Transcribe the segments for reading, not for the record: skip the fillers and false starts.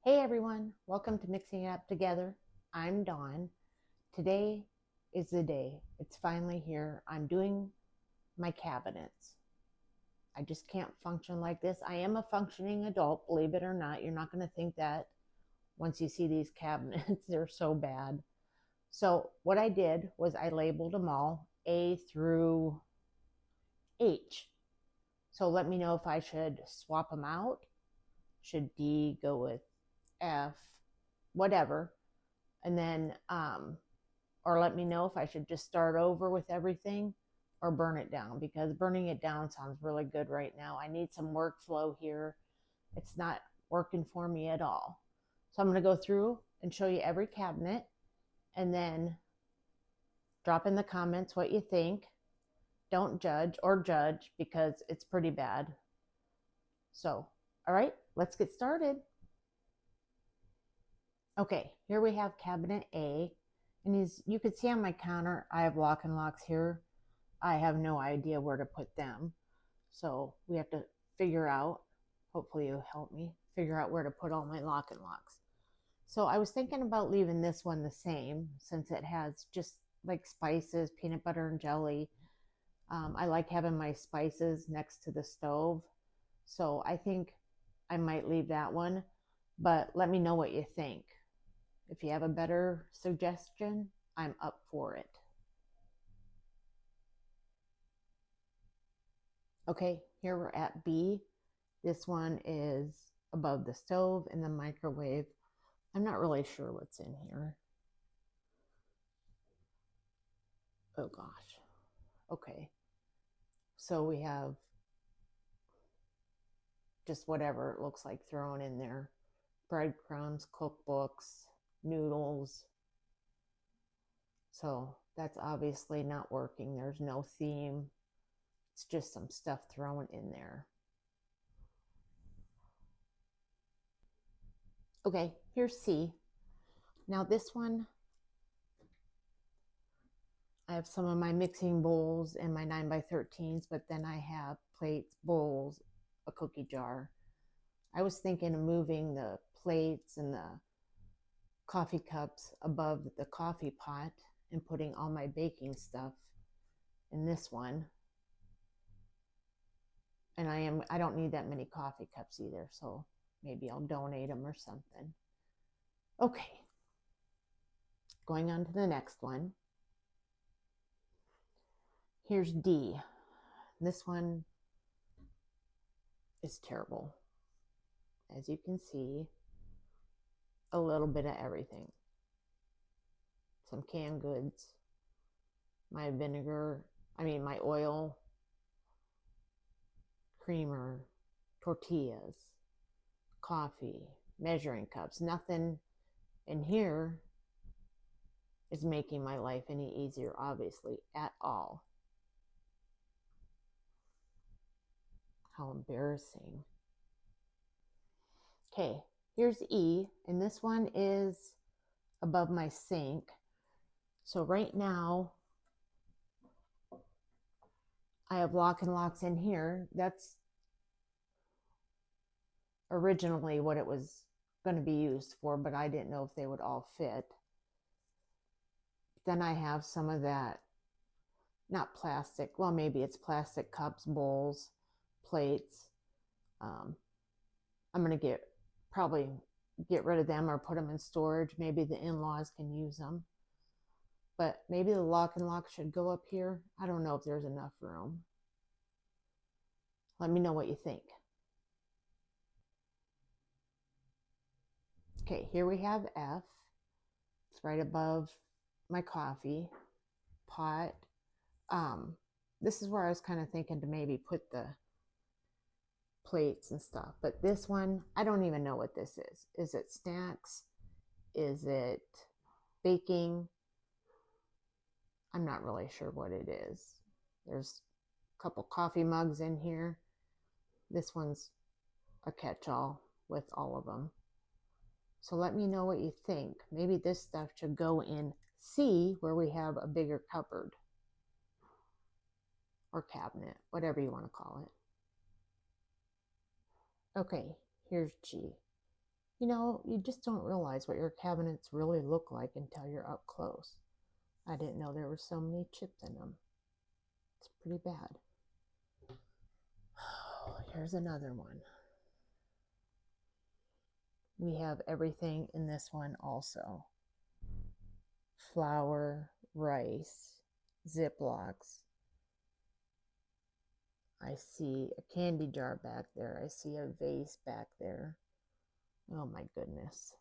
Hey everyone, welcome to Mixing It Up Together. I'm Dawn. Today is the day. It's finally here. I'm doing my cabinets. I just can't function like this. I am a functioning adult, believe it or not. You're not going to think that once you see these cabinets. They're so bad. So, what I did was I labeled them all A through H. So, let me know if I should swap them out. Should D go with F? Whatever. And then or let me know if I should just start over with everything or burn it down, because burning it down sounds really good right now. I need some workflow here. It's not working for me at all. So I'm going to go through and show you every cabinet and then drop in the comments what you think. Don't judge because it's pretty bad. So, all right, let's get started. Okay, here we have cabinet A. And you can see on my counter, I have lock and locks here. I have no idea where to put them. So we have to figure out, hopefully you'll help me, figure out where to put all my lock and locks. So I was thinking about leaving this one the same since it has just like spices, peanut butter and jelly. I like having my spices next to the stove. So I think I might leave that one, but let me know what you think. If you have a better suggestion, I'm up for it. Okay, here we're at B. This one is above the stove and the microwave. I'm not really sure what's in here. Oh gosh. Okay. So we have just whatever it looks like thrown in there. Breadcrumbs, cookbooks, noodles. So that's obviously not working. There's no theme. It's just some stuff thrown in there. Okay, here's C. Now this one, I have some of my mixing bowls and my 9x13s, but then I have plates, bowls, a cookie jar. I was thinking of moving the plates and the coffee cups above the coffee pot and putting all my baking stuff in this one. And I don't need that many coffee cups either, so maybe I'll donate them or something. Okay, going on to the next one. Here's D. This one is terrible. As you can see, a little bit of everything. Some canned goods, my my oil, creamer, tortillas, coffee, measuring cups. Nothing in here is making my life any easier, obviously, at all. How embarrassing. Okay, here's E, and this one is above my sink. So right now, I have lock and locks in here. That's originally what it was going to be used for, but I didn't know if they would all fit. Then I have some of that, not plastic, well, maybe it's plastic cups, bowls, plates. I'm going to probably get rid of them or put them in storage. Maybe the in-laws can use them. But maybe the lock and lock should go up here. I don't know if there's enough room. Let me know what you think. Okay, here we have F. It's right above my coffee pot. This is where I was kind of thinking to maybe put the plates and stuff. But this one, I don't even know what this is. Is it snacks? Is it baking? I'm not really sure what it is. There's a couple coffee mugs in here. This one's a catch-all with all of them. So let me know what you think. Maybe this stuff should go in C, where we have a bigger cupboard or cabinet, whatever you want to call it. Okay, here's G. You know, you just don't realize what your cabinets really look like until you're up close. I didn't know there were so many chips in them. It's pretty bad. Here's another one. We have everything in this one also. Flour, rice, Ziplocs. I see a candy jar back there. I see a vase back there. Oh my goodness.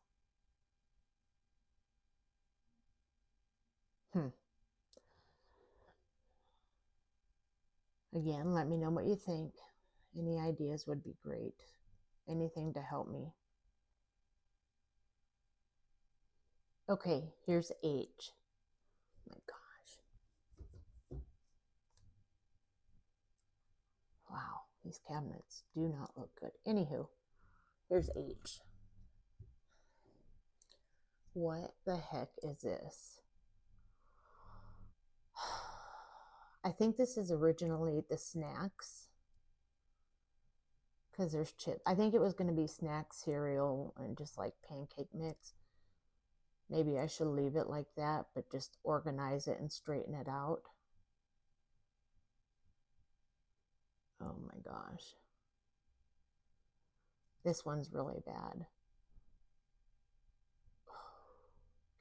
Again, let me know what you think. Any ideas would be great. Anything to help me. Okay, here's H. My gosh. Wow, these cabinets do not look good. Anywho, here's H. What the heck is this? I think this is originally the snacks, because there's chips. I think it was going to be snack cereal and just like pancake mix. Maybe I should leave it like that, but just organize it and straighten it out. Oh my gosh. This one's really bad.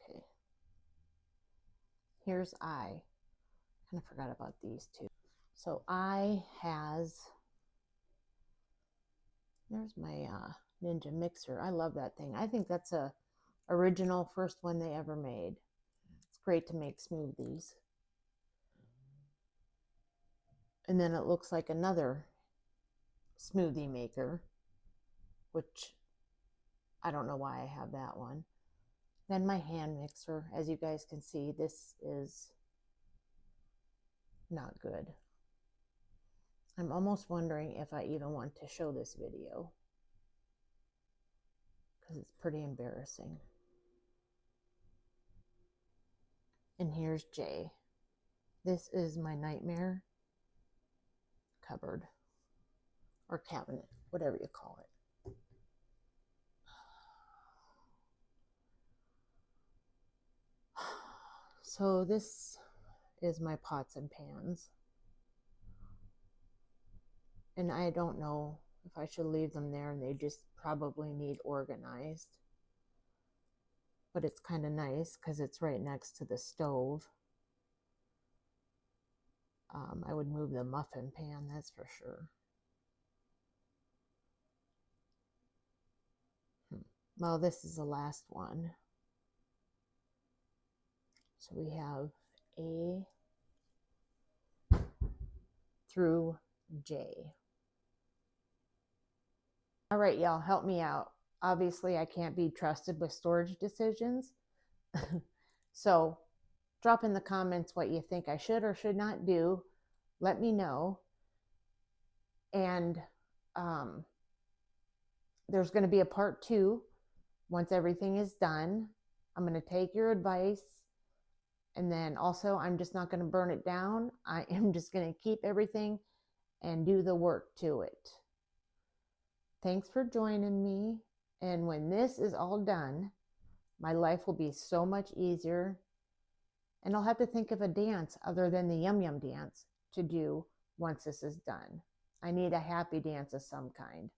Okay. Here's I. Kind of forgot about these two. So I has, there's my Ninja mixer. I love that thing. I think that's a original first one they ever made. It's great to make smoothies. And then it looks like another smoothie maker, which I don't know why I have that one. Then my hand mixer. As you guys can see, this is not good. I'm almost wondering if I even want to show this video, because it's pretty embarrassing. And here's J. This is my nightmare cupboard or cabinet, whatever you call it. So this is my pots and pans. And I don't know if I should leave them there, and they just probably need organized. But it's kind of nice because it's right next to the stove. I would move the muffin pan, that's for sure. Well, this is the last one. So we have A through J. All right, y'all, help me out. Obviously, I can't be trusted with storage decisions. So drop in the comments what you think I should or should not do. Let me know. And there's going to be a part 2 once everything is done. I'm going to take your advice. And then also, I'm just not going to burn it down. I am just going to keep everything and do the work to it. Thanks for joining me. And when this is all done, my life will be so much easier. And I'll have to think of a dance other than the yum yum dance to do once this is done. I need a happy dance of some kind,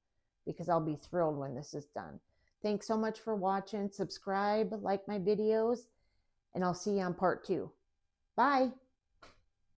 because I'll be thrilled when this is done. Thanks so much for watching. Subscribe, like my videos, and I'll see you on part 2. Bye.